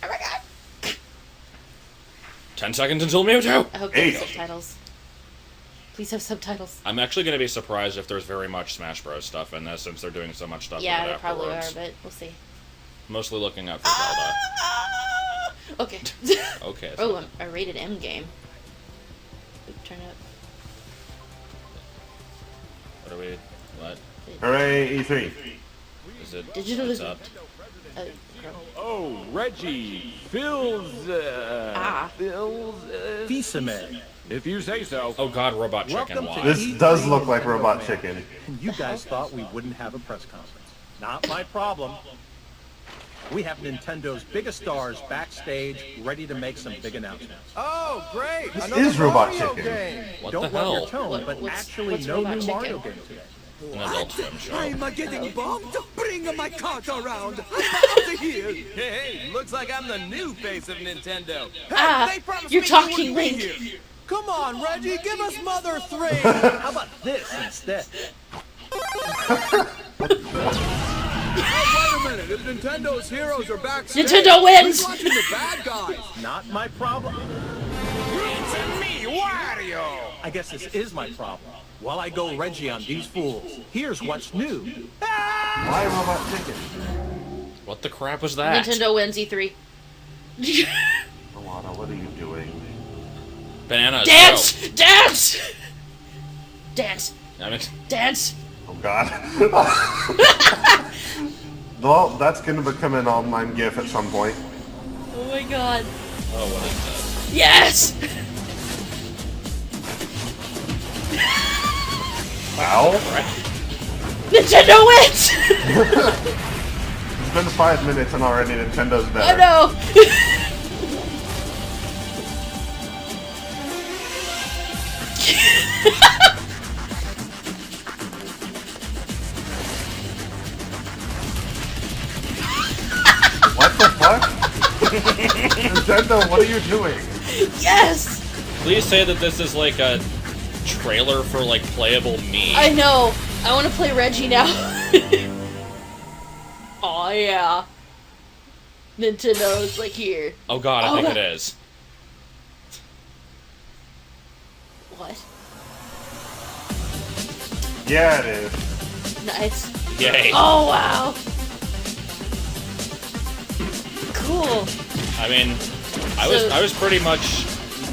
Oh my god! 10 seconds until Mewtwo! I hope they have subtitles. Please have subtitles. I'm actually going to be surprised if there's very much Smash Bros. Stuff in this, since they're doing so much stuff with it Yeah, they probably are, afterwards. but we'll see. Mostly looking out for Zelda. Okay. Okay. Oh, a rated M game. Oop, turn it up. What are we... What? Hooray, E3. Is it... Digital what's is... up? Oh, Reggie. Phil's, Fisame. If you say so. Oh god, Robot Chicken, Welcome to why? This does look like Robot Chicken. And you guys thought we wouldn't have a press conference. Not my problem. We have Nintendo's biggest stars backstage, ready to make some big announcements. Oh, great. This is Robot Chicken. What Don't the love hell? your tone, but What's actually Robot no new Chicken? Mario game today. An Adult Swim show. I'm getting bombed. Bring my cart around. I'm out of here. Hey, looks like I'm the new face of Nintendo. Ah, you're talking, Link. Come on, Reggie, give us Mother 3. How about this instead? Wait a minute. If Nintendo's heroes are backstage, Nintendo wins! who's watching the bad guys? Not my problem. It's me, Wario. I guess this is my problem. While I go Reggie on these fools, here's what's new. Why Robot Chicken? What the crap was that? Nintendo wins E3. Alana, what are you doing? Bananas. Dance! Go. Dance! Dance! I mean, Dance! Oh god. Well, that's gonna become an online GIF at some point. Oh my god. oh, what is this? Yes! Ow. Nintendo wins! It's been 5 minutes and already Nintendo's I better. know! What the fuck? Nintendo, what are you doing? Yes! Please say that this is like a trailer for like playable me. I know! I want to play Reggie now. Oh yeah. Nintendo's like here. Oh god, I Oh, think God. it is. What? Yeah, it is. Nice. Yay. Oh wow! Cool. I mean, I was pretty much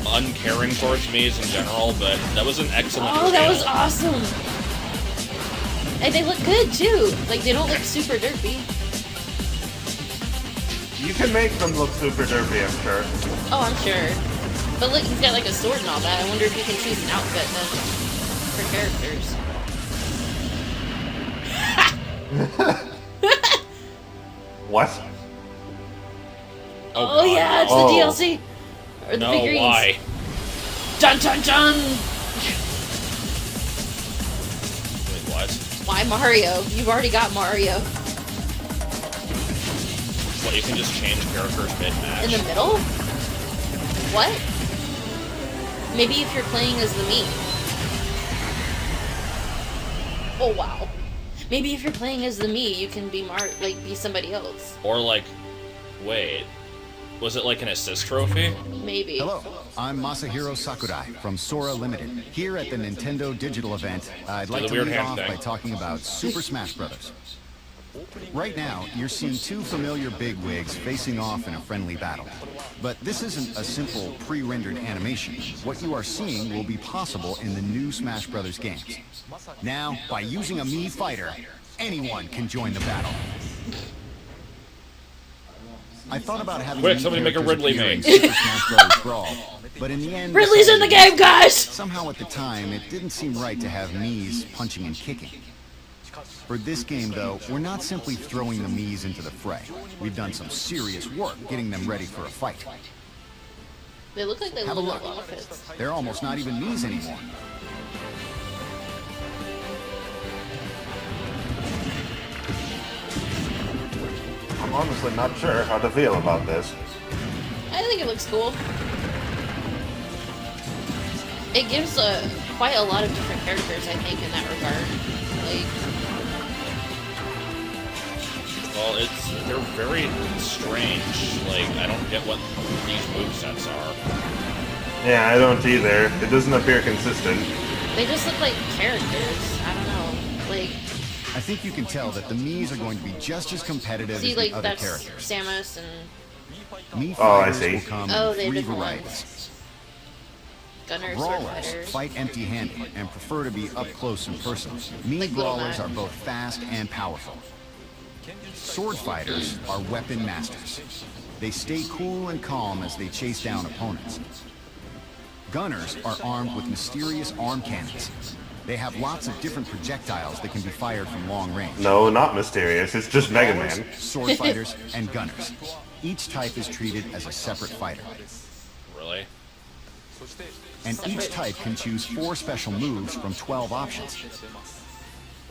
uncaring towards me's in general, but that was an excellent Oh, that was reveal. awesome. And they look good too. Like they don't look super derpy. You can make them look super derpy, I'm sure. Oh, I'm sure. But look, he's got like a sword and all that. I wonder if you can choose an outfit then for characters. What? Oh, Oh God. yeah, it's Oh. the DLC. Or the No, figurines. why? Dun dun dun! Wait, what? Why Mario? You've already got Mario. What, you can just change characters mid-match? In the middle? What? Maybe if you're playing as the me. Oh wow. Maybe if you're playing as the me, you can be be somebody else. Or like, wait, was it like an assist trophy? Maybe. Hello, I'm Masahiro Sakurai from Sora Limited. Here at the Nintendo Digital event, I'd like the to weird lead hand off thing. by talking about Super Smash Bros. Right now, you're seeing two familiar bigwigs facing off in a friendly battle. But this isn't a simple pre-rendered animation. What you are seeing will be possible in the new Smash Bros. Games. Now, by using a Mii fighter, anyone can join the battle. I thought about having Quick, Mii somebody make a characters Ridley appear in meme. Super Smash Bros. Brawl, but in the end, Ridley's in the game, guys! somehow at the time, it didn't seem right to have Mii's punching and kicking. For this game, though, we're not simply throwing the Mii's into the fray. We've done some serious work getting them ready for a fight. They look like they Have a look look. outfits. They're almost not even Mii's anymore. I'm honestly not sure how to feel about this. I think it looks cool. It gives quite a lot of different characters, I think, in that regard. Like, Well, they're very strange. Like, I don't get what these movesets are. Yeah, I don't either. It doesn't appear consistent. They just look like characters. I don't know. Like, I think you can tell that the Mii's are going to be just as competitive see, as like the other that's characters. Samus and Mii Oh, I fighters see. will come Oh, in they're 3 different varieties. ones. Gunner, sword Brawlers fighters. fight empty-handed and prefer to be up close and personal. Mii Like Little brawlers Mac. are both fast and powerful. Sword fighters are weapon masters. They stay cool and calm as they chase down opponents. Gunners are armed with mysterious arm cannons. They have lots of different projectiles that can be fired from long range. No, not mysterious. It's just Mega Brawlers, Man. sword fighters, and gunners. Each type is treated as a separate fighter. Really? And each type can choose 4 special moves from 12 options.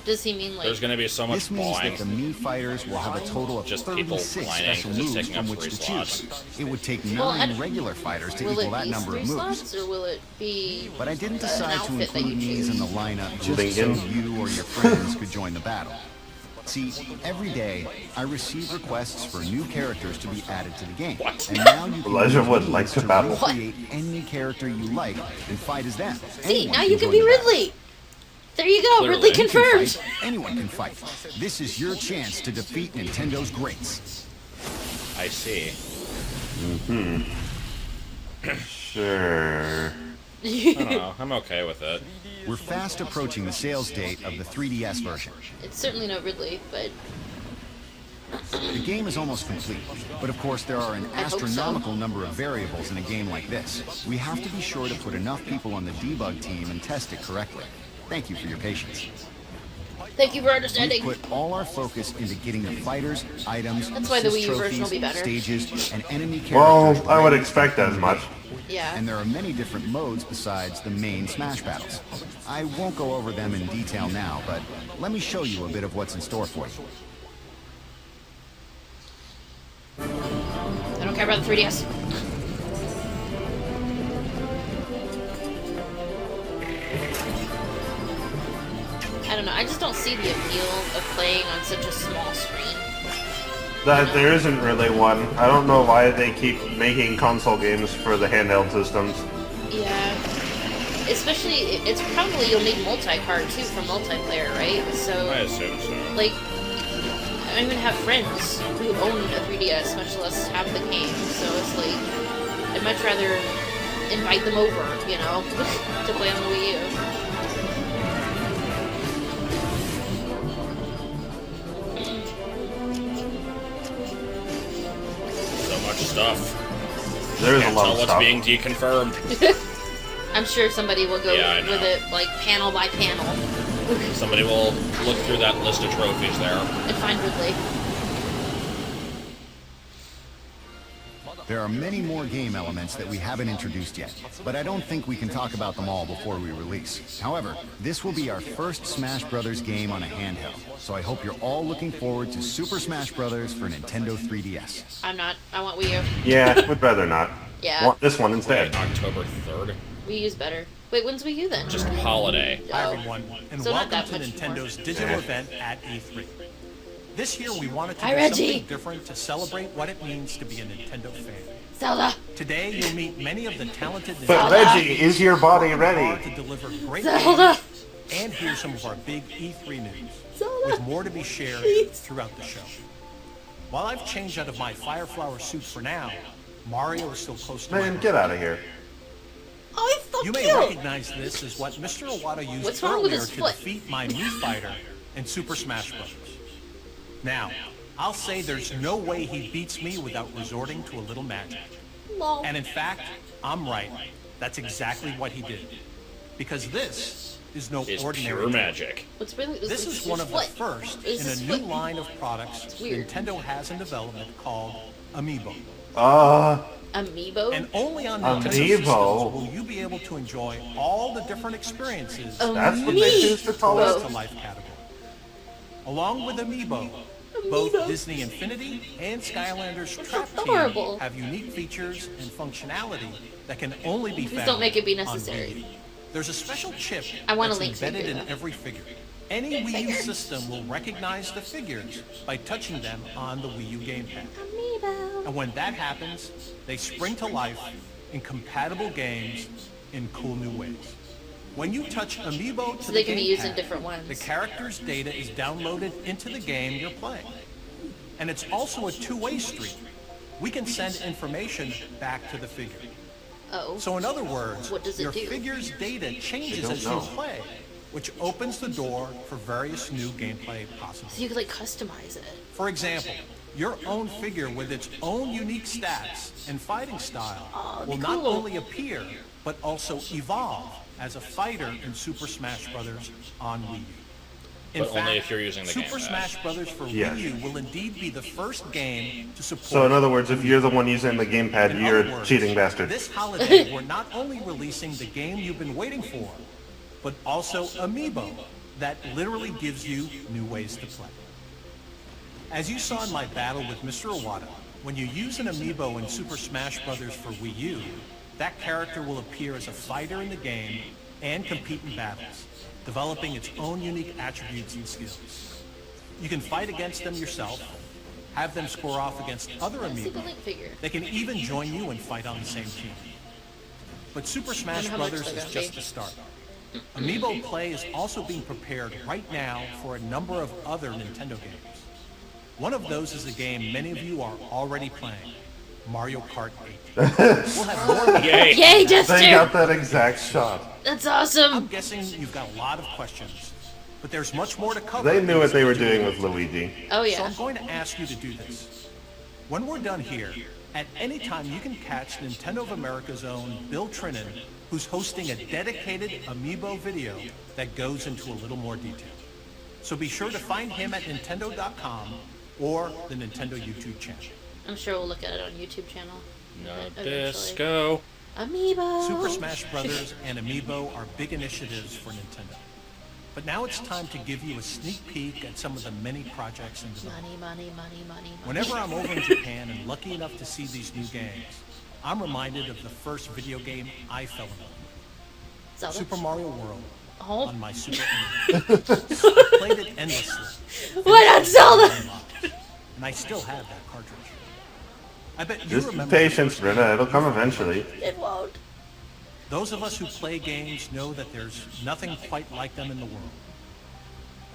Does he mean like? There's gonna be so much This means bawling. that the Mii fighters will have a total of Just people 36 whining special 'cause it's moves taking up from which 3 to choose. slots. It would take Well, 9 regular fighters to will equal it that be number 3 of moves. slots, or will it be? But I didn't an decide to outfit that include you Mii's in the choose? lineup just so Lincoln. you or your friends could join the battle. See, every day I receive requests for new characters to be added to the game. What? And now you can Elijah use would Mii's like to battle. recreate any character you like and fight as them. See, Anyone now you can join be the battle. Ridley. There you go, Clearly. Ridley You You can confirmed. fight. Anyone can fight. This is your chance to defeat Nintendo's greats. I see. Sure. I don't know. I'm okay with it. We're fast approaching the sales date of the 3DS version. It's certainly no Ridley, but The game is almost complete, but of course there are an I hope so. astronomical number of variables in a game like this. We have to be sure to put enough people on the debug team and test it correctly. Thank you for your patience. thank you for We understanding. put all our focus into getting the fighters, items, That's why the assist Wii U version will trophies, be better. stages, and enemy Well, characters. I would ready. expect as much. Yeah. And there are many different modes besides the main Smash battles. I won't go over them in detail now, but let me show you a bit of what's in store for you. I don't care about the 3DS. I don't know. I just don't see the appeal of playing on such a small screen. That there isn't really one. I don't know why they keep making console games for the handheld systems. Yeah. Especially, it's probably you'll need multi-card too for multiplayer, right? I So, assume so. like, I don't even have friends who own a 3DS, much less have the game. So it's like, I'd much rather invite them over, you know, to play on the Wii U. So much stuff. There is a Can't lot tell of what's stuff. being deconfirmed. I'm sure somebody will go Yeah, I know. with it, like, panel by panel, Somebody will look through that list of trophies there. and find Ridley. There are many more game elements that we haven't introduced yet, but I don't think we can talk about them all before we release. However, this will be our first Smash Bros. Game on a handheld, so I hope you're all looking forward to Super Smash Bros. For Nintendo 3DS. I'm not. I want Wii U. Yeah, would rather not. Yeah. Want this one instead. October 3rd. Wii U's better. Wait, when's Wii U then? Just holiday. Hi Oh. everyone, and So not welcome that to much Nintendo's more. digital event at E3. This year we wanted to Hi, do Reggie. something different to celebrate what it means to be a Nintendo fan. Zelda! Today you'll meet many of the talented But Zelda. Reggie, is your body are ready? to deliver great Zelda! games and hear some of our big E3 news, Zelda! with more to be shared Please. throughout the show. While I've changed out of my Fireflower suit for now, Mario is still close to my Man, heart. get out of here. Oh, he's so You may cute! recognize this as what Mr. Iwata used What's wrong with earlier his to foot? defeat my Mii Fighter in Super Smash Bros. Now, I'll say there's no way he beats me without resorting to a little magic. Lol. And in fact, I'm right. That's exactly what he did. Because this is no Is ordinary pure toy. magic. What's really This is one of the first Is in his a new foot? line of products weird. Nintendo has in development called Amiibo. Amiibo? And only on Nintendo Amiibo. systems will you be able to enjoy all the different experiences That's what they choose to call Toys it? to Life category. Along with Amiibo, both Amiibo. Disney Infinity and Skylanders Trap adorable. Team have unique features and functionality that can only be Please found don't make it be on necessary. Wii. There's a special chip I want a that's Link embedded figure, in though. every figure. Any Wii U system will recognize the figures by touching them on the Wii U gamepad. Amiibo. And when that happens, they spring to life in compatible games in cool new ways. When you touch Amiibo to So the they can be used in gamepad, different ones. the character's data is downloaded into the game you're playing. And it's also a two-way street. We can send information back to the figure. Oh. So in other words, What does it your do? figure's data changes don't as you know. play, which opens the door for various new gameplay So possibilities. you could like customize it. For example, your own figure with its own unique stats and fighting style that'd will be not cool. only appear, but also evolve as a fighter in Super Smash Bros. On Wii U. In But only if you're using the Super gamepad. Smash Bros. For Yes. Wii U will indeed be the first game to support. So in other words, if you're the one using the gamepad, In you're other a words, cheating bastard. This holiday, we're not only releasing the game you've been waiting for, but also Amiibo that literally gives you new ways to play. As you saw in my battle with Mr. Iwata, when you use an Amiibo in Super Smash Bros. For Wii U, that character will appear as a fighter in the game and compete in battles, developing its own unique attributes and skills. You can fight against them yourself, have them score off against other Let's see the Amiibo. Link figure. They can even join you and fight on the same team. But Super Smash how much Bros. they're is gonna just be. the start. Amiibo Play is also being prepared right now for a number of other Nintendo games. One of those is a game many of you are already playing, Mario Kart 8. We'll have more of Yay! Yay, Death They got Steer! that exact shot. That's I'm awesome! guessing you've got a lot of questions, but there's much more to cover. They in knew this what they were video. doing with Luigi. Oh So yeah. I'm going to ask you to do this. When we're done here, at any time you can catch Nintendo of America's own Bill Trinan, who's hosting a dedicated Amiibo video that goes into a little more detail. So be sure to find him at Nintendo.com or the Nintendo YouTube channel. I'm sure we'll look at it on YouTube channel. No Eventually. disco. Amiibo! Super Smash Bros. And Amiibo are big initiatives for Nintendo. But now it's time to give you a sneak peek at some of the many projects in development. Money, money, money, money, money. Whenever I'm over in Japan and lucky enough to see these new games, I'm reminded of the first video game I fell in love with, Zelda? Super Mario World, Oh. on my Super Nintendo. I played it endlessly. Why not Zelda? And I still have that cartridge. I bet you Just remember. patience, Brenda. It'll come eventually. It won't. Those of us who play games know that there's nothing quite like them in the world.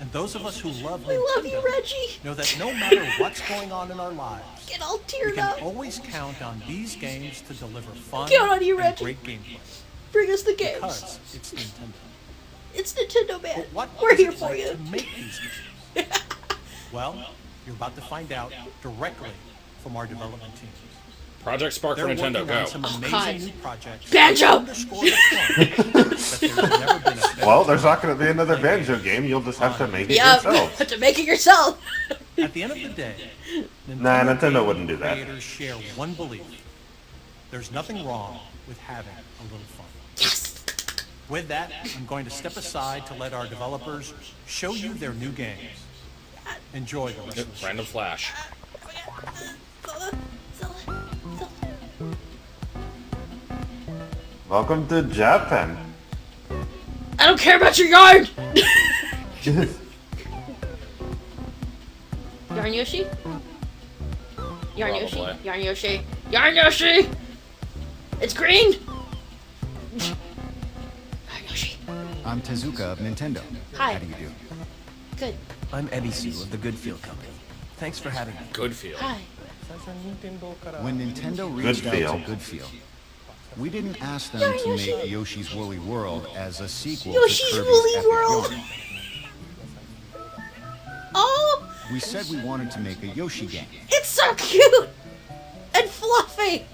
And those of us who love We Nintendo love you, Reggie! know that no matter what's going on in our lives, Get all we teared can up. always count on these games to deliver fun Count on you, and Reggie. great gameplay. Bring us the games. Because it's Nintendo. It's Nintendo, man. But what We're is here it for like you. to make these games? Well, you're about to find out directly from our development teams. Project Spark for They're Nintendo, working on go. some Oh, amazing God. new projects. Banjo! that underscore the point that there's never been a better Well, there's not going to be another Banjo game. You'll just have to make it Yep. yourself. Have to make it yourself. At the end of the day, Nah, Nintendo game wouldn't do that. Creators share one belief. There's nothing wrong with having a little fun. Yes. With that, I'm going to step aside to let our developers show you their new games. Enjoy the rest of the show. Random flash. Zelda. Zelda. Zelda. Welcome to Japan. I don't care about your yarn. Yarn Yoshi? Yarn Yoshi? Probably. Yarn Yoshi? Yarn Yoshi! It's green! Yarn Yoshi. I'm Tezuka of Nintendo. Hi. How do you do? Good. I'm Ebisu of the Goodfield Company. Thanks for having me. Good feel. Hi. When Nintendo reached out Goodfield. to Goodfield, we didn't ask them to make Yoshi's Woolly World as a sequel Yoshi's to Woolly Kirby's Epic World. Yarn. Oh, We said we wanted to make a Yoshi game. it's so cute! And fluffy!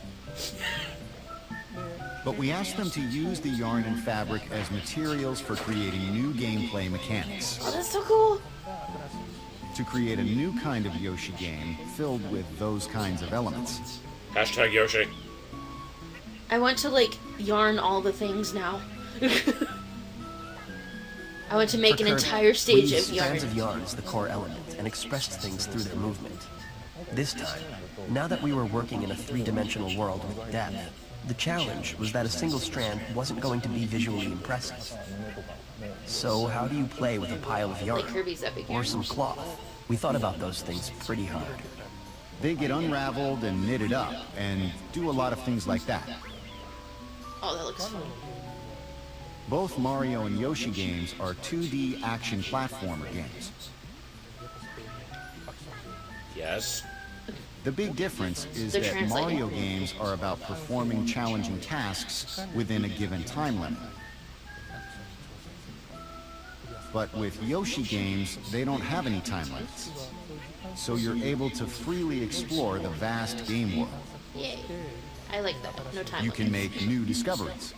But we asked them to use the yarn and fabric as materials for creating new gameplay mechanics. Oh, that's so cool. To create a new kind of Yoshi game filled with those kinds of elements. Hashtag Yoshi. I want to, like, yarn all the things now. I want to make For an Kirby, entire we stage used of yarn. strands of yarn as the core element and expressed things through their movement. This time, now that we were working in a three-dimensional world with depth, The challenge was that a single strand wasn't going to be visually impressive. So how do you play with a pile of yarn? Like Kirby's Epic Or Yarn. some cloth? We thought about those things pretty hard. They get unraveled and knitted up, and do a lot of things like that. Oh, that looks fun. Both Mario and Yoshi games are 2D action platformer games. Yes. The big difference is They're that translating. Mario games are about performing challenging tasks within a given time limit. But with Yoshi games, they don't have any time limits. So you're able to freely explore the vast game world. Yay. I like that. No time You can limits. make new discoveries.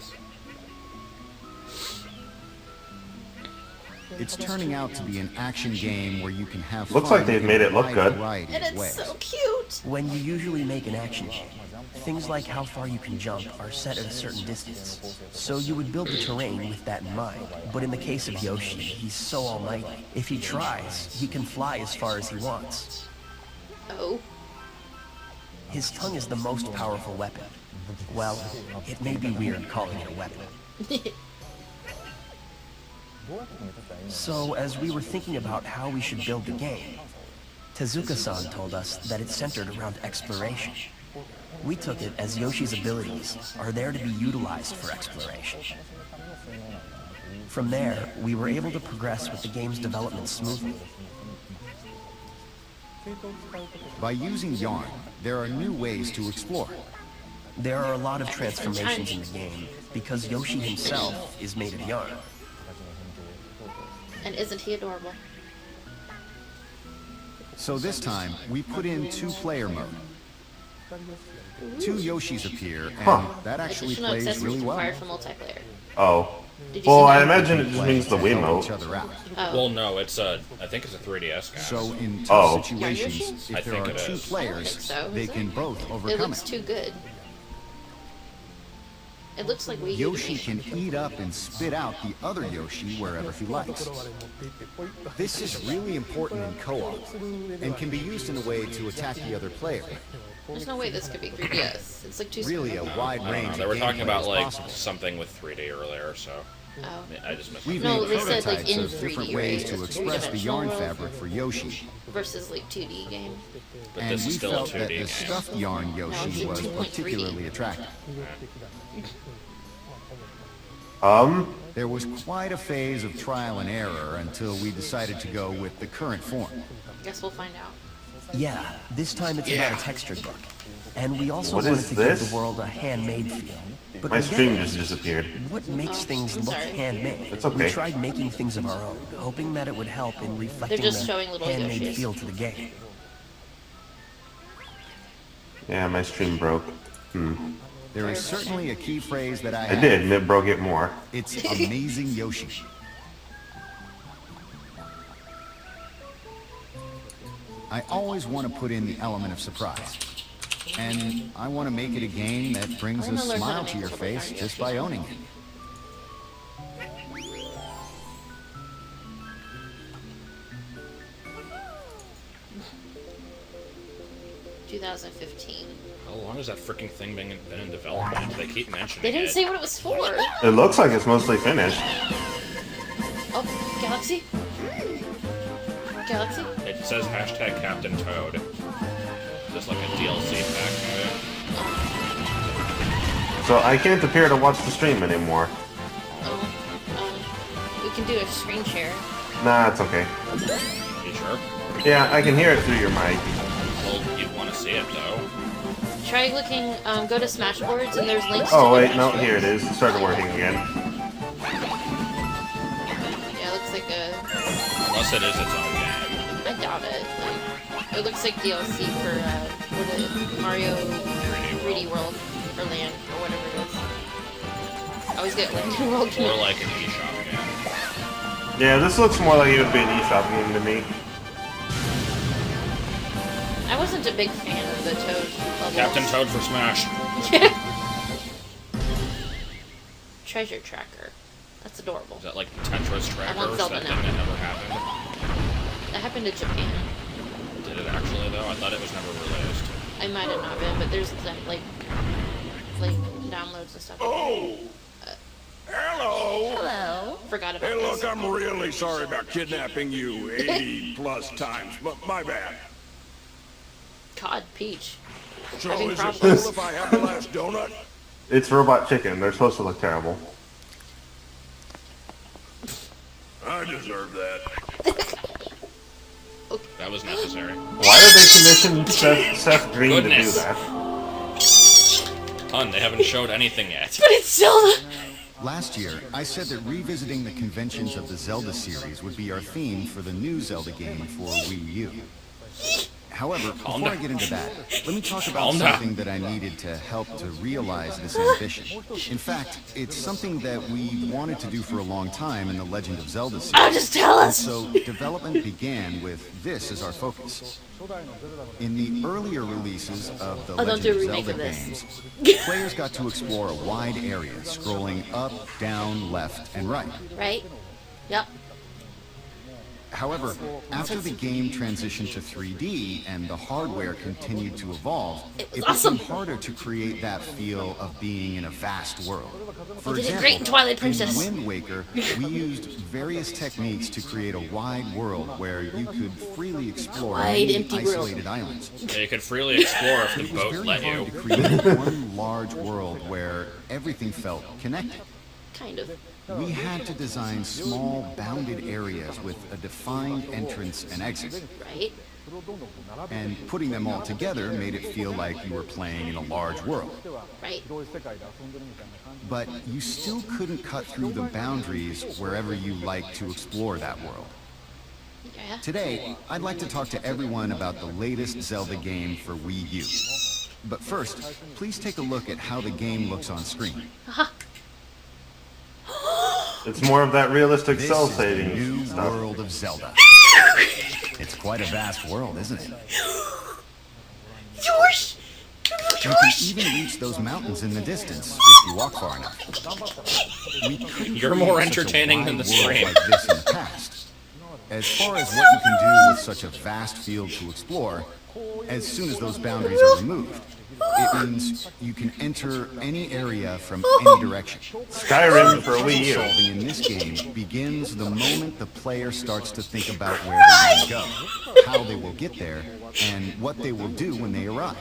It's turning out to be an action game where you can have Looks fun like they've in made a it look wide good. variety And of it's ways. so cute. When you usually make an action game, things like how far you can jump are set at a certain distance. So you would build the terrain with that in mind. But in the case of Yoshi, he's so almighty. If he tries, he can fly as far as he wants. Oh. His tongue is the most powerful weapon. Well, it may be weird calling it a weapon. So, as we were thinking about how we should build the game, Tezuka-san told us that it's centered around exploration. We took it as Yoshi's abilities are there to be utilized for exploration. From there, we were able to progress with the game's development smoothly. By using yarn, there are new ways to explore. There are a lot of transformations in the game because Yoshi himself is made of yarn. And isn't he adorable? So this time, we put in two-player mode. Two Yoshis appear, and Huh. that actually Additional plays accessories really well. required for multiplayer. Oh. Did you Well, see I that? imagine it just Play means the to help Wiimote. each other out. Oh. Well, no, it's I think it's a 3DS game. So in Oh. tough situations, I if there think are it two is. players, I don't think so, they is it? can both It overcome looks it. too good. It looks like Wii U to Yoshi me. can eat up and spit out the other Yoshi wherever he likes. This is really important in co-op, and can be used in a way to attack the other player. There's no way this could be 3DS. It's like too Really a wide I don't range know. of They were talking gameplay about is like possible. something with 3D earlier, so Oh. I just missed. We've No, made they said, like, prototypes in of different 3D, ways right? to It's express the yarn three-dimensional fabric for Yoshi, versus like 2D game. But and this we is still a felt 2D that game. the stuffed yarn No, Yoshi it's was 2.3D. particularly attractive. Um, There was quite a phase of trial and error until we decided to go with the current form. Guess we'll find out. Yeah, this time it's about a textured look. And we also What wanted is to this? give the world a handmade feel. But my we get stream it. just disappeared. What makes things look sorry. handmade? It's okay. We tried making things of our own, hoping that it would help in reflecting just the showing little handmade Yoshis. feel to the game. Yeah, my stream broke. There is certainly a key phrase that I I have. did, and it broke it more. It's amazing Yoshi. I always want to put in the element of surprise. And I want to make it a game that brings I a wanna learn how smile to to make your little face yarn just Yoshis. by owning it. Two 2015. How long has that freaking thing been in development? They keep mentioning They didn't it. say what it was for. It looks like it's mostly finished. Oh, Galaxy? Galaxy? It says hashtag Captain Toad. Just like a DLC pack of it. So I can't appear to watch the stream anymore. Oh, we can do a screen share. Nah, it's okay. You sure? Yeah, I can hear it through your mic. Well, you'd want to see it though. Try looking, go to Smashboards and there's links Oh to wait, the no, Smashboards. here it is. It started working again. Yeah, it looks like a... Unless it is its own game. I doubt it. Like, it looks like DLC for, what is it? Mario 3D World. Or Land, or whatever it is. I always get Land and World. Or like an eShop game. Yeah, this looks more like it would be an eShop game to me. I wasn't a big fan of the Toad levels. Captain Toad for Smash. Treasure Tracker. That's adorable. Is that like Tetris I want Trackers? Zelda That now. thing that never happened. That happened in Japan. Did it actually though? I thought it was never released. I might have not been, but there's like like downloads and stuff. Oh! Hello! Hello. Forgot about Hey, look, this. I'm really sorry about kidnapping you 80 plus times, but my bad. God, Peach. So Having is it problems. cool if I have the last donut? It's robot chicken. They're supposed to look terrible. I deserve that. That was necessary. Why did they commission Seth Green Goodness. to do that? Hun, they haven't showed anything yet. But it's Zelda. Last year, I said that revisiting the conventions of the Zelda series would be our theme for the new Zelda game for Wii U. However, before I get into that, let me talk about Calm down. something that I needed to help to realize this ambition. In fact, it's something that we wanted to do for a long time in the Legend of Zelda series. Oh, just tell And us. so development began with this as our focus. In the earlier releases of the Oh, don't do a Legend of remake Zelda of this. games, players got to explore a wide area, scrolling up, down, left, and right. Right? Yep. However, after the game transitioned to 3D and the hardware continued to evolve, It was it awesome. became harder to create that feel of being in a vast world. For They did it great in Twilight Princess. In Wind Waker, we used various techniques to create a wide world where you could freely explore Wide, many empty world. isolated islands. Yeah, you could freely explore if It the was boat very let hard you. to create one large world where everything felt connected. Kind of. We had to design small, bounded areas with a defined entrance and exit. Right? And putting them all together made it feel like you were playing in a large world. Right. But you still couldn't cut through the boundaries wherever you liked to explore that world. Yeah. Today, I'd like to talk to everyone about the latest Zelda game for Wii U. But first, please take a look at how the game looks on screen. It's more of that realistic This cell is the shading new stuff. world of Zelda. It's quite a vast world, isn't it? Yours! You can even reach those mountains in the distance if you walk far enough. We couldn't You're create more such a entertaining than wide the world stream. like this in the past. As far as what you can do with such a vast field to explore, as soon as those boundaries are removed, it means you can enter any area from any direction. Skyrim for Wii U. Solving in this game begins the moment the player starts to think about where they're going to go, how they will get there, and what they will do when they arrive.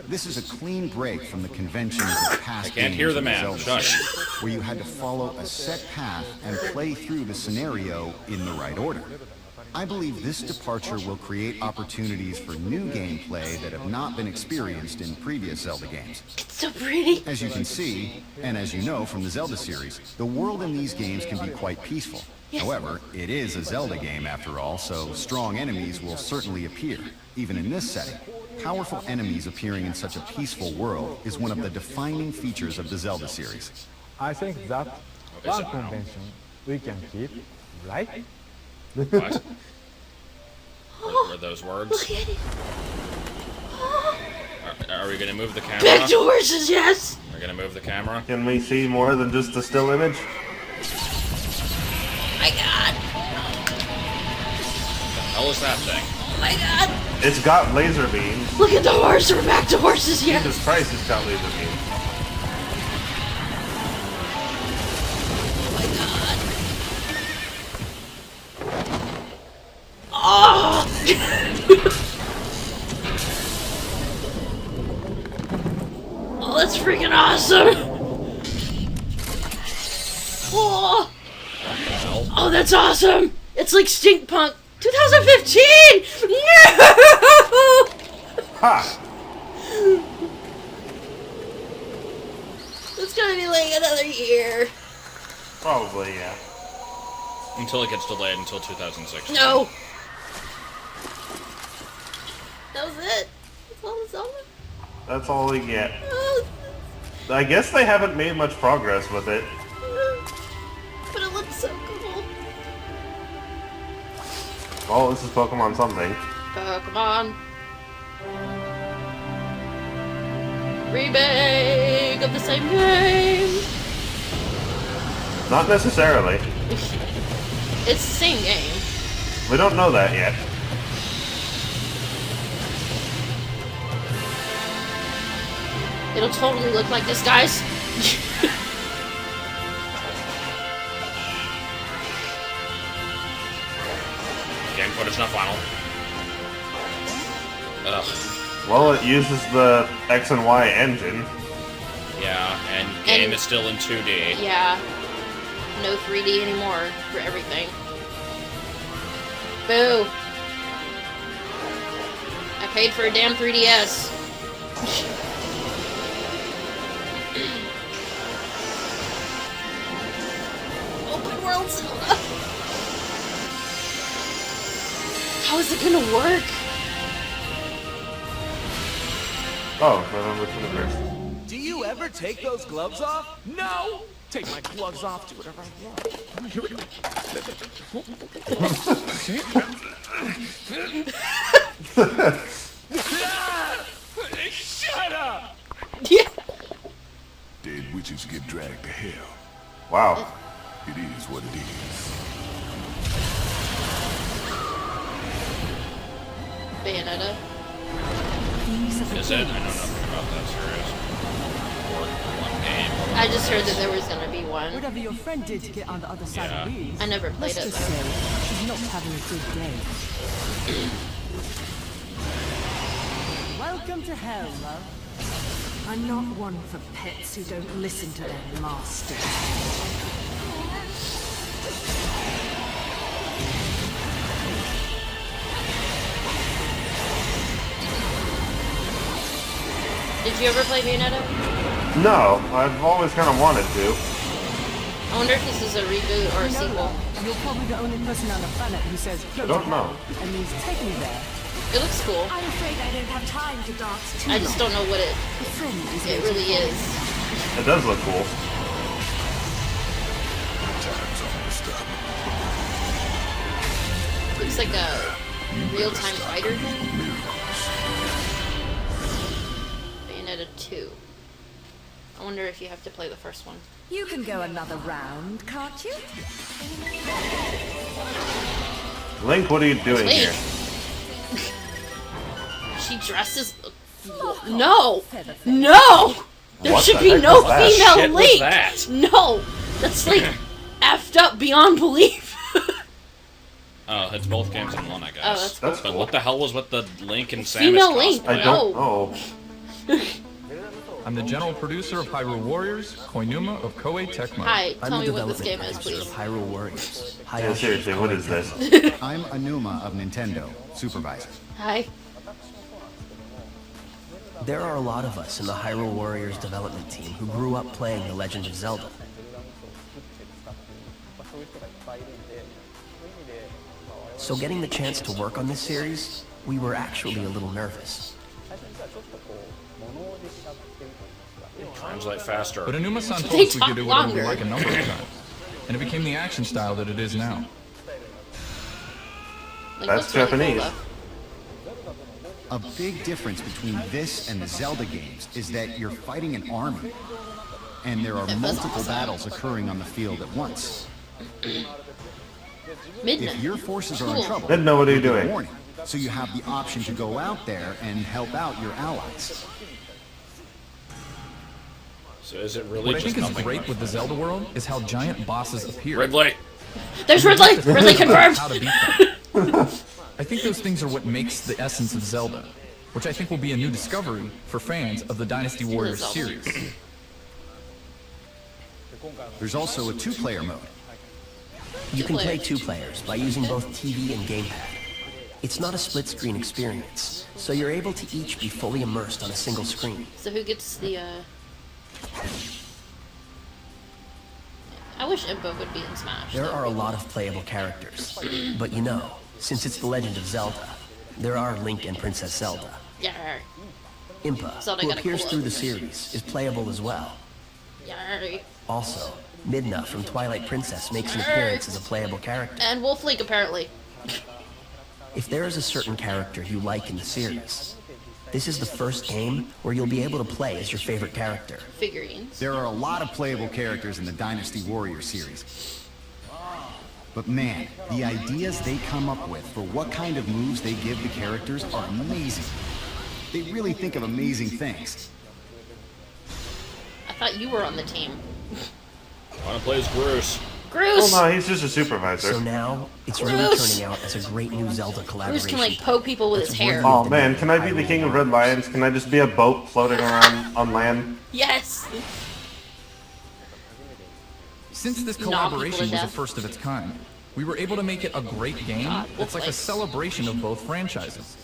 This is a clean break from the conventions of past I can't games hear the of man. Zelda Shush. series, where you had to follow a set path and play through the scenario in the right order. I believe this departure will create opportunities for new gameplay that have not been experienced in previous Zelda games. It's so pretty. As you can see, and as you know from the Zelda series, the world in these games can be quite peaceful. However, it is a Zelda game after all, so strong enemies will certainly appear, even in this setting. Powerful enemies appearing in such a peaceful world is one of the defining features of the Zelda series. I think that is one it now? convention we can keep, right? What? Were those words? Look at it. Are we gonna move the camera? Back to horses, yes! We're gonna move the camera? Can we see more than just a still image? Oh my god! How was that thing? Oh my god! It's got laser beams. Look at the horse! We're back to horses, yes! Jesus Christ, it's got laser beams. Oh my god! Oh! Oh, that's freaking awesome! Oh! Oh, that's awesome! It's like Stinkpunk 2015! No! Ha! It's gonna be like another year. Probably, yeah. Until it gets delayed until 2006. No! That was it? That's all it's on? That's all we get. Oh, I guess they haven't made much progress with it. but it looks so cool. Well, this is Pokemon something. Pokemon. Remake of the same game. Not necessarily. It's the same game. We don't know that yet. It'll totally look like this, guys. Game footage not final. Ugh. Well, it uses the X and Y engine. Yeah, and game is still in 2D. Yeah. No 3D anymore for everything. Boo. I paid for a damn 3DS. Open world Zelda. How is it gonna work? Oh, November 21st. Do you ever take those gloves off? No! Take my gloves off, do whatever I want. Here we go. Shut up! Yeah. Dead witches get dragged to hell. Wow. It is what it is. Bayonetta. Is it? I know nothing about that series. Or one game. I just heard that there was gonna be one. Whatever your friend did to get on the other side of these, I never played let's it, just though. say she's not having a good day. Welcome to hell, love. I'm not one for pets who don't listen to their master. Did you ever play Bayonetta? No, I've always kind of wanted to. I wonder if this is a reboot or a sequel. You're probably the only person on the planet who says I don't know. and means take me there. It looks cool. I'm afraid I don't have time to dance too I just don't know what it really is. It does look cool. Looks like a real-time fighter thing. Bayonetta 2. I wonder if you have to play the first one. You can go another round, can't you? Link, what are you doing Link. here? She dresses. No! No! There What should the be heck no was that? female Shit was Link! that? No! That's like effed up beyond belief. Oh, it's both games in one, I guess. Oh, that's That's But cool. what the hell was with the Link and Samus Female cosplay? Link. I don't know. I'm the general producer of Hyrule Warriors, Koinuma of Koei Tecmo. Hi, I'm tell the me what this game development is, producer please. of Hyrule Warriors. Yeah, seriously, what is this? I'm Anuma of Nintendo, supervisor. Hi. There are a lot of us in the Hyrule Warriors development team who grew up playing The Legend of Zelda. So getting the chance to work on this series, we were actually a little nervous. Translate faster. But Anuma-san They told us we talk could do whatever we longer. like a number of times. And it became the action style that it is now. Like, That's looks really Japanese. cool, A big difference between this and the Zelda games is that you're fighting an army, and there are That was multiple awesome. battles occurring on the field at once. though. Midnight. If your forces are in Cool. trouble, Then know what are you you'll get a doing? warning, so you have the option to go out there and help out your allies. So is it really What I just think is nothing great but- with the Zelda world is how giant bosses appear. Ridley! There's Ridley! Ridley confirmed! How to beat them. I think those things are what makes the essence of Zelda, which I think will be a new discovery for fans of the Dynasty Warriors Zelda. series. There's also a two-player mode. You can play players. 2 players by using both TV and gamepad. It's not a split-screen experience, so you're able to each be fully immersed on a single screen. So who gets the, I wish Impa would be in Smash. There That would are a be lot of playable characters, but you know, since it's The Legend of Zelda, there are Link and Princess Zelda. cool. Yeah. Impa, Zelda who got a appears cool through the outfit. series, is playable as well. Yeah. Also, Midna from Twilight Princess makes an appearance as a playable character. And Wolf Link, apparently. If there is a certain character you like in the series, this is the first game where you'll be able to play as your favorite character. Figurines. There are a lot of playable characters in the Dynasty Warriors series. But man, the ideas they come up with for what kind of moves they give the characters are amazing. They really think of amazing things. thought you were on the team. Wanna play as Groose? Groose! Well, no, he's just a supervisor. So now, it's really Groose! turning out as a great new Zelda collaboration. Groose can like poke people with his hair. Oh man, can I be the king of Red Lions? Can I just be a boat floating around on land? Yes! Since this Knock people to collaboration was a death. first of its kind, we were able to make it a great game God, that's like a Wolf celebration of both franchises.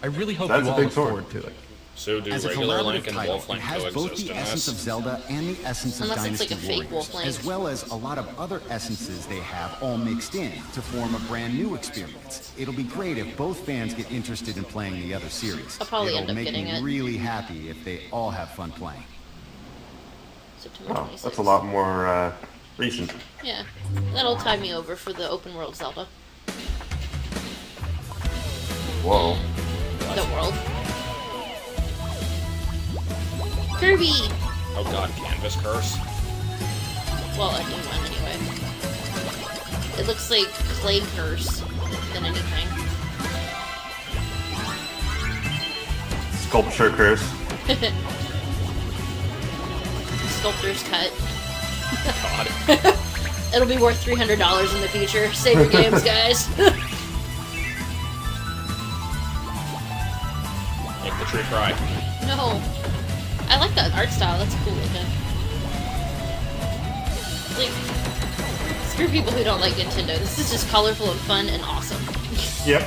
I really hope That's you a all big look sword. forward to it. So do As a regular collaborative Link and title, Wolf it Link has both coexist the in essence of this? Zelda and the essence of Unless it's like Dynasty a fake Warriors, Wolf Link. as well as a lot of other essences they have all mixed in to form a brand new experience. It'll be great if both fans get interested in playing the other series. I'll probably It'll end up make getting me it. really happy if they all have fun playing. September Oh, 26th. that's a lot more recent. Yeah. That'll tie me over for the open world Zelda. Whoa. The world. Kirby! Oh god, Canvas Curse. Well, a new one anyway. It looks like Plague Curse than anything. Sculpture curse. Sculptor's cut. God. It'll be worth $300 in the future. Save your games, guys. Make the tree cry. No. I like that art style. That's cool looking. Like, screw people who don't like Nintendo. This is just colorful and fun and awesome. Yep.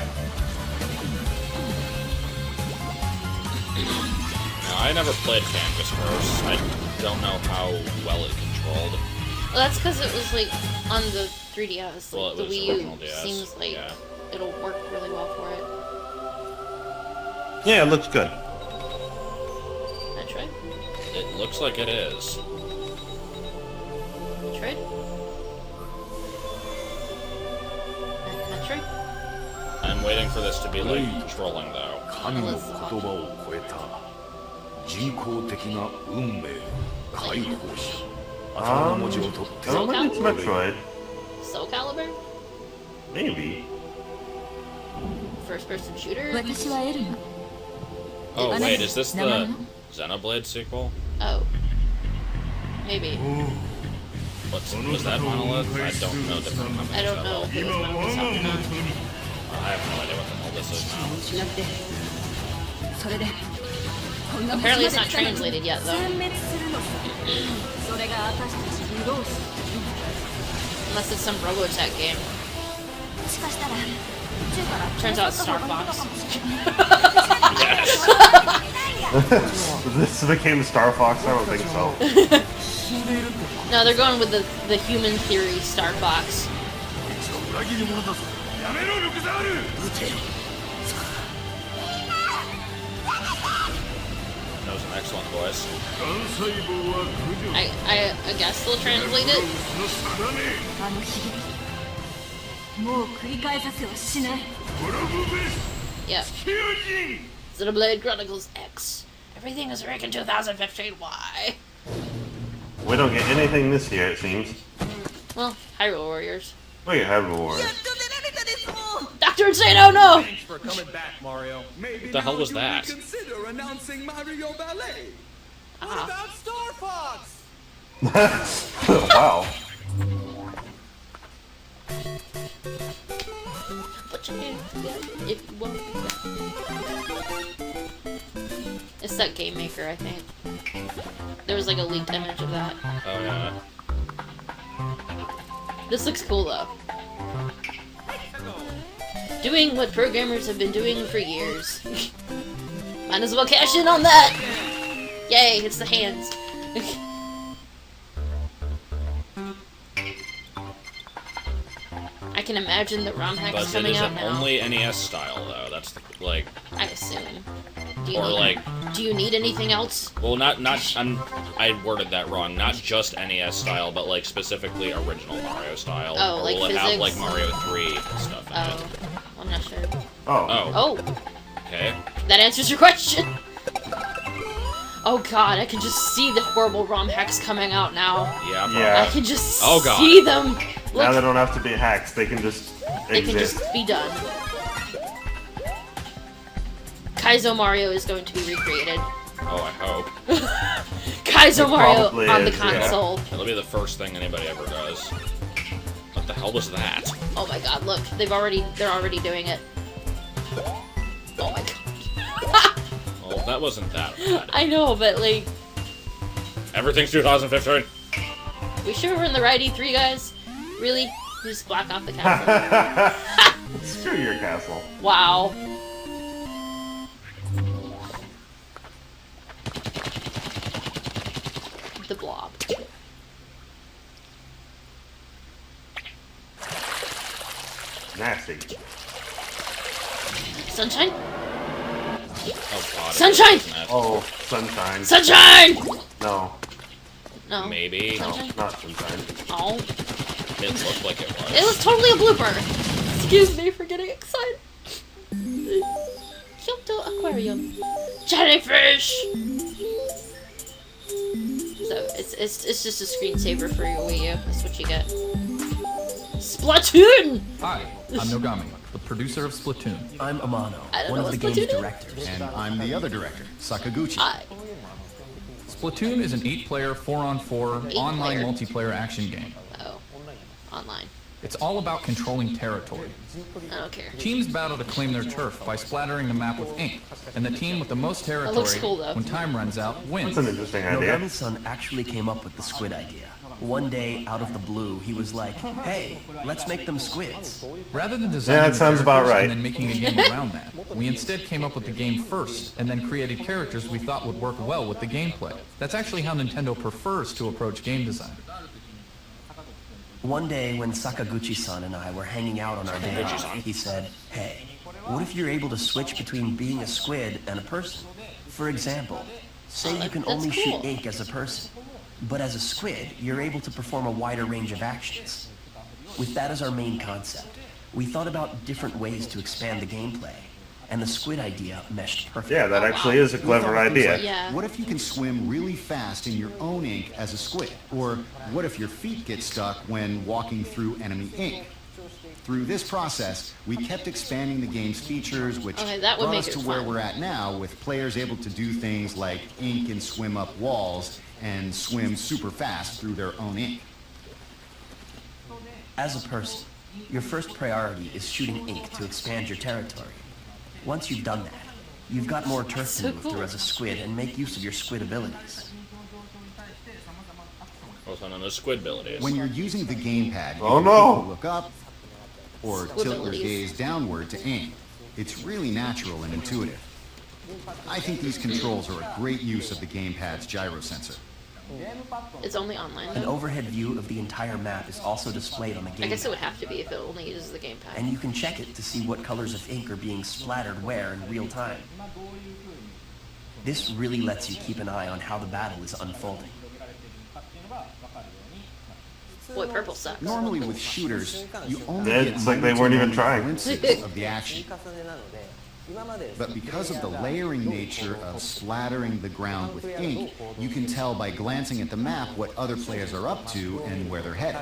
No, I never played Canvas Curse. I don't know how well it controlled. Well, that's because it was like on the 3DS. Like, Well, it the was Wii U original DS, seems like yeah. it'll work really well for it. Yeah, it looks good. Metroid? It looks like it is. Metroid? Metroid? I'm waiting for this to be like controlling though. 神の言葉を超えた人工的な運命解放者頭の文字を取って I don't think it's Metroid. Soul Calibur? Maybe. First person shooter? 私はエルナ Oh I wait, know. is this the No. Xenoblade sequel? Oh. Maybe. Was that Monolith? I don't know different companies I don't that know well. if it was Microsoft or not. I have no idea what the hell this is now. しなくてそれでこんな Apparently it's 星ま not で来たのに translated yet, though. 殲滅するのさそれが私たち不動士 Unless it's some Robotech game. もしかしたら宇宙から Turns out it's Star Fox. This became Star Fox? I don't think so. No, they're going with the human theory Star Fox. 裏切り者だぞやめろルクザール撃て That was an excellent voice. がん細胞は駆除 I guess they'll translate it. の定めあの悲劇もう繰り返させはしない ブログベース Yeah. 囚人 Xenoblade Chronicles X. Everything is rigged in 2015. Why? We don't get anything this year, it seems. Well, Hyrule Warriors. We have Wars. Dr. Insane, oh no! Thanks for coming back, Mario. What the hell was that? Consider announcing Mario Ballet. Ah. About Star Fox! Wow. But you can if you want. It's that Game Maker, I think. There was like a leaked image of that. Oh yeah. This looks cool though. Doing what programmers have been doing for years. Might as well cash in on that! Yay, it's the hands. I can imagine the ROM hacks But it coming out isn't now. only NES style though. That's the, like, I assume. Do you or need, like, do you need anything else? well, I worded that wrong. Not just NES style, but like specifically original Mario style. Oh, or like will it have like physics? Mario 3 stuff in Oh, it? I'm not sure. Oh. Oh, Okay. that answers your question. Oh god, I can just see the horrible ROM hacks coming out now. Yeah. Probably. Yeah. I can just Oh, God. see them. Now Look, they don't have to be hacks, they can just they can exist. just be done. Kaizo Mario is going to be recreated. Oh, I hope. Kaizo Mario probably on the is, yeah. console. That'll be the first thing anybody ever does. What the hell was that? Oh my god, look, they're already doing it. Oh my god. Well, that wasn't that bad. I know, but like, Everything's 2015. we sure we're in the right E3, guys? Really? You just block off the castle. Screw your castle. Wow. The blob. Nasty. Sunshine? Oh god. Sunshine! Oh, sunshine. Sunshine! No, No. Maybe. no, Sunshine? not sunshine. Oh. It looked like it was. It was totally a blooper. Excuse me for getting excited. Kyoto Aquarium. Jellyfish! So, it's just a screensaver for your Wii U. That's what you get. Splatoon! Hi, I'm Nogami, the producer of Splatoon. I'm Amano, I don't one know of the what game's Splatoon is. directors. And I'm the other director, Sakaguchi. Hi. Splatoon is an 8-player, 4-on-4 online multiplayer action game. Oh. Online. It's all about controlling territory. I don't care. Teams battle to claim their turf by splattering the map with ink, and the team with the most territory, looks cool, though. when time runs out, wins. That's an interesting idea. Nogami-san actually came up with the squid idea. One day, out of the blue, he was like, hey, let's make them squids. Rather than designing that the sounds about characters right. and then making a game around that, we instead came up with the game first, and then created characters we thought would work well with the gameplay. That's actually how Nintendo prefers to approach game design. One day, when Sakaguchi-san and I were hanging out on our day off, he said, hey, what if you're able to switch between being a squid and a person? For example, say you can That's only cool. shoot ink as a person, but as a squid, you're able to perform a wider range of actions. With that as our main concept, we thought about different ways to expand the gameplay, and the squid idea meshed perfectly. Yeah, that actually is a clever idea. Yeah. What if you can swim really fast in your own ink as a squid? Or what if your feet get stuck when walking through enemy ink? Through this process, we kept expanding the game's features, which Okay, that would brought make us it to where fun. we're at now, with players able to do things like ink and swim up walls and swim super fast through their own ink. As a person, your first priority is shooting ink to expand your territory. Once you've done that, you've got more turf So to move cool. through as a squid and make use of your squid abilities. Also known as squid abilities. When you're using the gamepad, you Oh, can no. quickly look up or tilt your Squibbilities. gaze downward to aim. It's really natural and intuitive. I think these controls are a great use of the gamepad's gyro sensor. It's only online, An though. overhead view of the entire map is also displayed on the I guess it gamepad, would have to be if it only uses the gamepad. and you can check it to see what colors of ink are being splattered where in real time. This really lets you keep an eye on how the battle is unfolding. Boy, purple sucks. Normally with shooters, you only It's get like they weren't even trying. glimpses of the action. But because of the layering nature of splattering the ground with ink, you can tell by glancing at the map what other players are up to and where they're headed.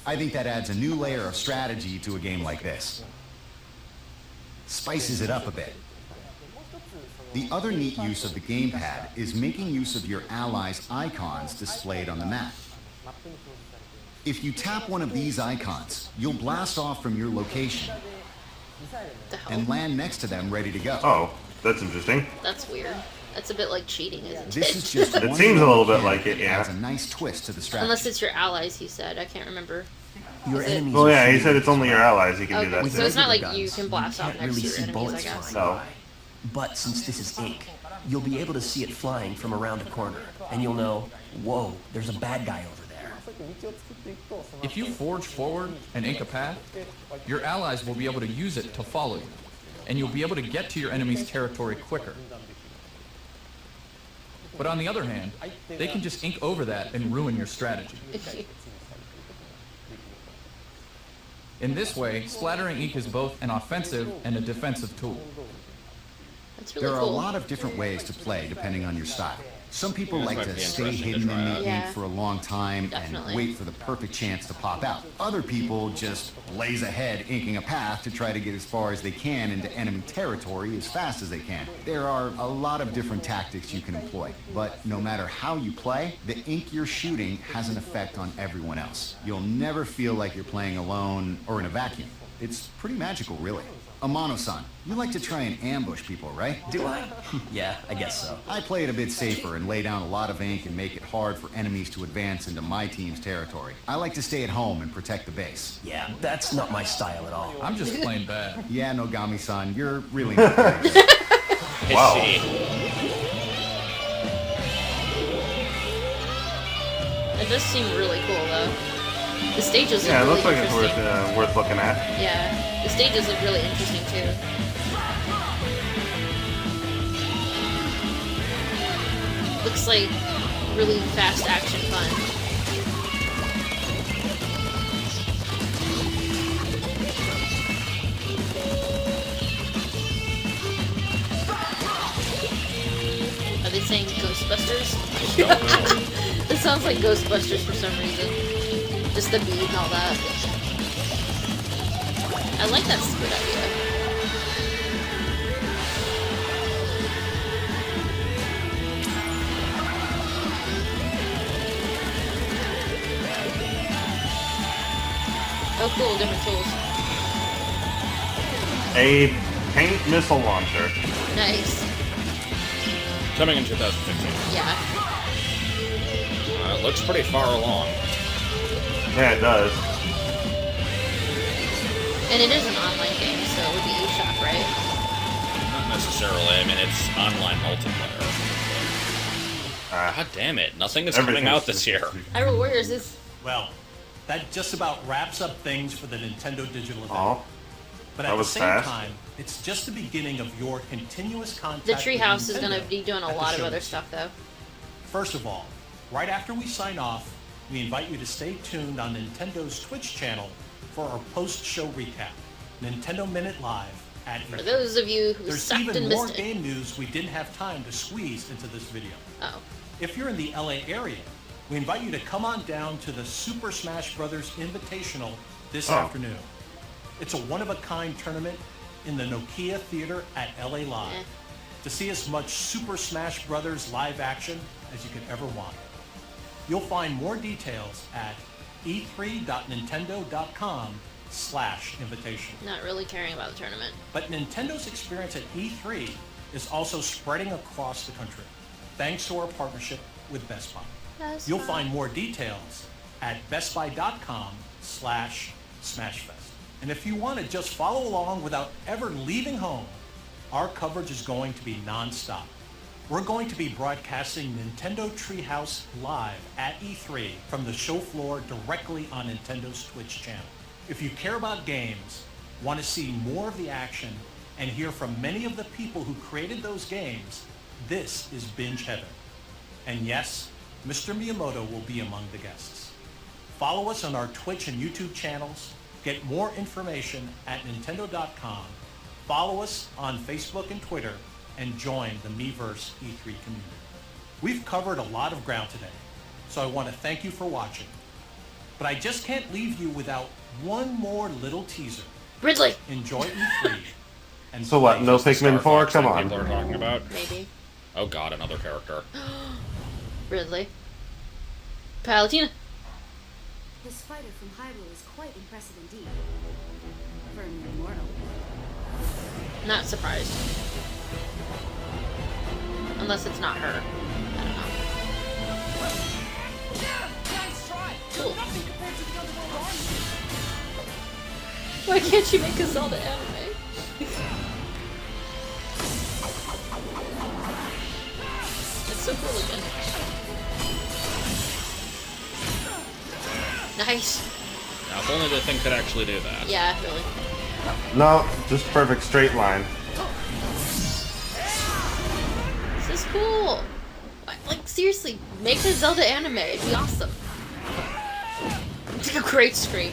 I think that adds a new layer of strategy to a game like this. Spices it up a bit. The other neat use of the gamepad is making use of your allies' icons displayed on the map. If you tap one of these icons, you'll blast off from your location The hell? and land next to them ready to go. Oh, that's interesting. That's weird. That's a bit like cheating, isn't This it? is just It one seems a little bit mechanic like it, that yeah. adds a nice twist to the strategy. Unless it's your allies, he said. I can't remember. Your Is it- enemies Well, are yeah, he shooting said it's only your allies you can do Okay, that with so to. it's not regular like you guns, can blast off can't next really to your see enemies, I bullets guess. flying No. by. But since this is ink, you'll be able to see it flying from around a corner, and you'll know, whoa, there's a bad guy over there. If you forge forward and ink a path, your allies will be able to use it to follow you, and you'll be able to get to your enemy's territory quicker. But on the other hand, they can just ink over that and ruin your strategy. In this way, splattering ink is both an offensive and a defensive tool. That's really There are cool. a lot of different ways to play depending on your style. Some people This like might to be stay interesting to hidden try in out. the Yeah. ink for a long time Definitely. and wait for the perfect chance to pop out. Other people just blaze ahead, inking a path to try to get as far as they can into enemy territory as fast as they can. There are a lot of different tactics you can employ, but no matter how you play, the ink you're shooting has an effect on everyone else. You'll never feel like you're playing alone or in a vacuum. It's pretty magical, really. Amano-san, you like to try and ambush people, right? Do I? Yeah, I guess so. I play it a bit safer and lay down a lot of ink and make it hard for enemies to advance into my team's territory. I like to stay at home and protect the base. Yeah, that's not my style at all. I'm just plain bad. Yeah, Nogami-san, you're really not very good. Wow. It does seem really cool though. The stages Yeah, it look looks like really it's interesting. worth looking at. Yeah, the stages look really interesting too. Looks like really fast action fun. Are they saying Ghostbusters? This sounds like Ghostbusters for some reason. Just the beat and all that. I like that stupid idea. Oh cool, different tools. A paint missile launcher. Nice. Coming in 2015. Yeah. It looks pretty far along. Yeah, it does. And it is an online game, so it would be eShop, right? Not necessarily. I mean, it's online multiplayer. God damn it. Nothing is coming out this year. Hyrule Warriors is... Well, that just about wraps up things for the Nintendo Digital event. Oh, But that at the was same fast. time, it's just the beginning of your continuous contact The with Treehouse is going to Nintendo be doing a at the lot of show other this year. stuff, though. First of all, right after we sign off, we invite you to stay tuned on Nintendo's Twitch channel for our post-show recap, Nintendo Minute Live at For E3. those of you who There's sucked even and more missed it. game news we didn't have time to squeeze into this video. Oh. If you're in the LA area, we invite you to come on down to the Super Smash Bros. Invitational this afternoon. It's a one-of-a-kind tournament in the Nokia Theater at LA Live to see as much Super Smash Bros. Live action as you could ever want. You'll find more details at e3.nintendo.com/invitation. Not really caring about the tournament. But Nintendo's experience at E3 is also spreading across the country, thanks to our partnership with Best Buy. Best You'll Buy. find more details at bestbuy.com/smashfest. And if you want to just follow along without ever leaving home, our coverage is going to be non-stop. We're going to be broadcasting Nintendo Treehouse live at E3 from the show floor directly on Nintendo's Twitch channel. If you care about games, want to see more of the action, and hear from many of the people who created those games, this is Binge Heaven. And yes, Mr. Miyamoto will be among the guests. Follow us on our Twitch and YouTube channels, get more information at Nintendo.com, follow us on Facebook and Twitter, and join the Miiverse E3 community. We've covered a lot of ground today, so I want to thank you for watching. But I just can't leave you without one more little teaser. Ridley! Enjoy E3. And So what, no Star Pikmin 4? Fox Come that on. People are talking about. Maybe. Oh god, another character. Ridley. Palutena. This fighter from Hyrule is quite impressive indeed. For an immortal. Not surprised. Unless it's not her. I don't know. Nice try. Cool. Nothing compared to the Underworld army. Why can't you make a Zelda anime? It's so cool looking. Nice. Now, if only the thing could actually do that. Yeah, really. No, just perfect straight line. This is cool. Like, seriously, make a Zelda anime. It'd be awesome. It's like a great scream.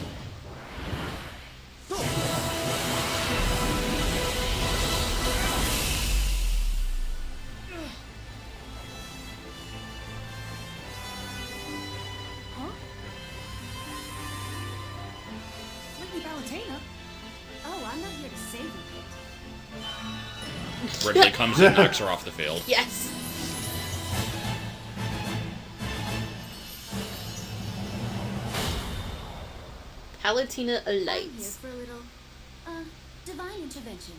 Palutena? Oh, I'm not here to save you, Pit. Ridley comes in, knocks her off the field. Yes. Palutena I'm here alights. for a little, divine intervention.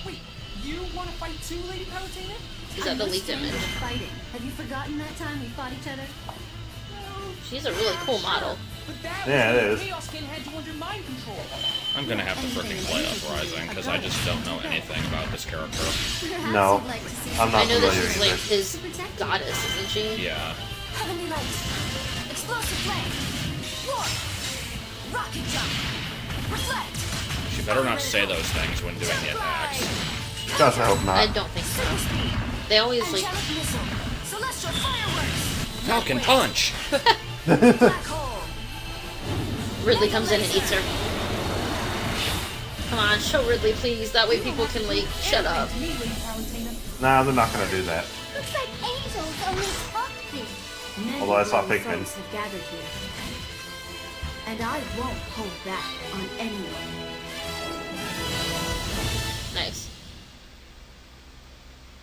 Wait, you want to fight too, Lady Palutena? Is that the leaked Understand image? we're fighting. Have you forgotten that time we fought each other? She's a really cool model. But that Yeah, was it when is. Chaos Skin had you under mind control. I'm gonna have to freaking play Uprising, because I just don't know anything about this character. Perhaps No, you'd like to see I'm I not know that familiar she's like either. his goddess, isn't she? Yeah. Heavenly Light, Explosive Flame, Warp, Rocket Jump, Reflect, She better not say those things when doing the attacks. Gosh, I hope I not. don't think so. They always like. Angelic Missile, Celestial Fireworks, Falcon Punch! Black Hole. Ridley comes in and eats her. Come on, show Ridley, please. That way people can like shut up. To me, Lady Palutena. Nah, they're not gonna do that. Looks like angels only talk big. Many Although I saw worthy Pikmin. folks have gathered here. And I won't hold back on anyone. Nice.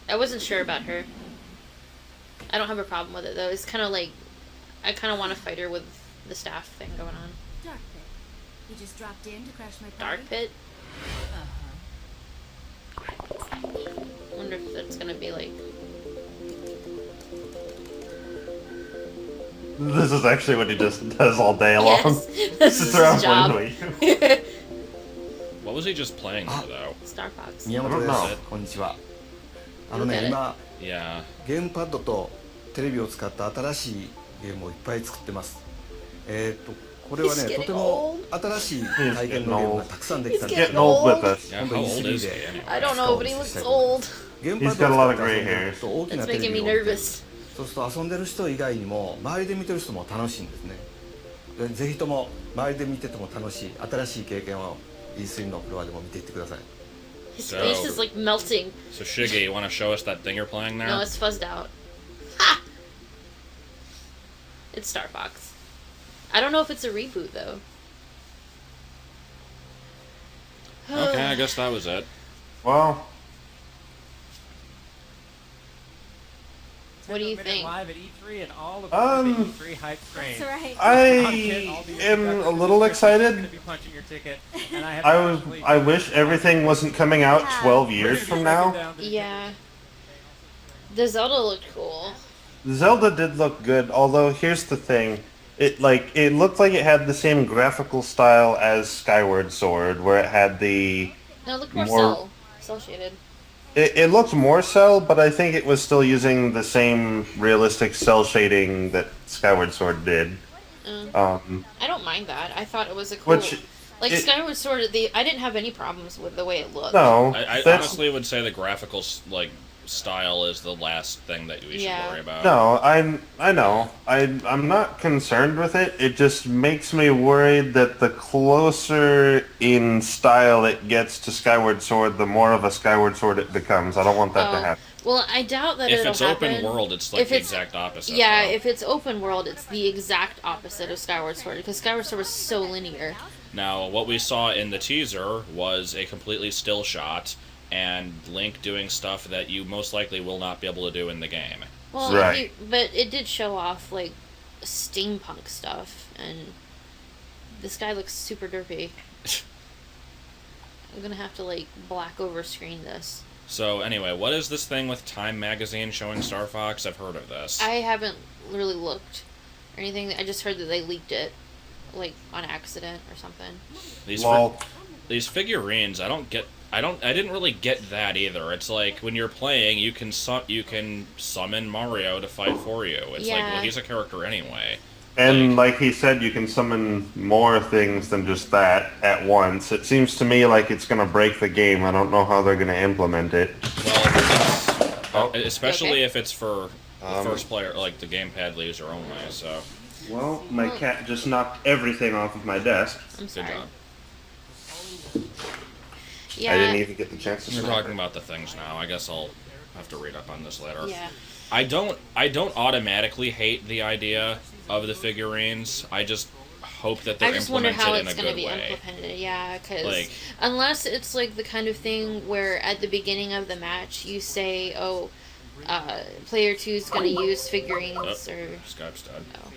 I wasn't sure about her. I don't have a problem with it though. It's kind of like I kind of want to fight her with the staff thing going on. Dark Pit. You just dropped in to crash my party? Dark Pit. Wonder if that's gonna be like. This is actually what he just does all day long. Yes, this is Sits around his job. playing with you. What was he just playing there, though? Star Fox. 宮本です。こんにちは。あの Look at ね、 it. 今 Yeah. ゲームパッドとテレビを使った新しいゲームをいっぱい作ってます。これは He's ね、 getting とても old. 新しい体験のゲームがたくさんできたん He's です getting old with us. Yeah, 今度 how old E3 is he で anyway? I don't know, but he looks old. ゲーム He's パッド got a を lot of 使って gray 遊んで hair. ると大きな It's テレ making ビ me を置いて nervous. そうすると遊んでる人以外にも周りで見てる人も楽しいんですね。でぜひとも周りで見てても楽しい新しい経験を E3 のフロアでも見ていってください。 His So- face is like melting. So Shiggy, you want to show us that thing you're playing there? No, it's fuzzed out. Ha! It's Star Fox. I don't know if it's a reboot though. Okay, I guess that was it. Well, What do you think? Live at E3 and all of the E3 hype train. That's right. I am a little excited. Be punching your ticket, and I have I wish everything wasn't coming out 12 years from now. Yeah. The Zelda looked cool. Zelda did look good, although here's the thing. It looked like it had the same graphical style as Skyward Sword, where it had the No, it looked more More- cell shaded. it looked more cell, but I think it was still using the same realistic cell shading that Skyward Sword did. I don't mind that. I thought it was a cool. Which Like it- Skyward Sword, I didn't have any problems with the way it looked. No, I that's- honestly would say the graphical style is the last thing that we should Yeah. worry about. No, I know. I'm not concerned with it. It just makes me worried that the closer in style it gets to Skyward Sword, the more of a Skyward Sword it becomes. I don't want that to happen. Well, I doubt that If it'll it's happen. open world, it's like If the it's- exact opposite. Yeah, though. if it's open world, it's the exact opposite of Skyward Sword because Skyward Sword was so linear. Now, what we saw in the teaser was a completely still shot and Link doing stuff that you most likely will not be able to do in the game. Well, Right. but it did show off like steampunk stuff, and this guy looks super derpy. I'm gonna have to like black over screen this. So anyway, what is this thing with Time Magazine showing Star Fox? I've heard of this. I haven't really looked or anything. I just heard that they leaked it, like on accident or something. These figurines, I didn't really get that either. It's like when you're playing, you can summon Mario to fight for you. It's like, well, Yeah. he's a character anyway. And like he said, you can summon more things than just that at once. It seems to me like it's going to break the game. I don't know how they're going to implement it. Well, especially Okay. if it's for the first player, like the gamepad user only. So, Well, my cat just knocked everything off of my desk. I'm sorry. good job. Yeah. I didn't even get the chance to We're smack talking her. about the things now. I guess I'll have to read up on this later. Yeah. I don't automatically hate the idea of the figurines. I just hope that they're I just wonder implemented how in a it's going to good be way. implemented. Yeah, because Like- unless it's like the kind of thing where at the beginning of the match you say, "Oh, player 2 is going to use figurines," or Skype's dead. oh.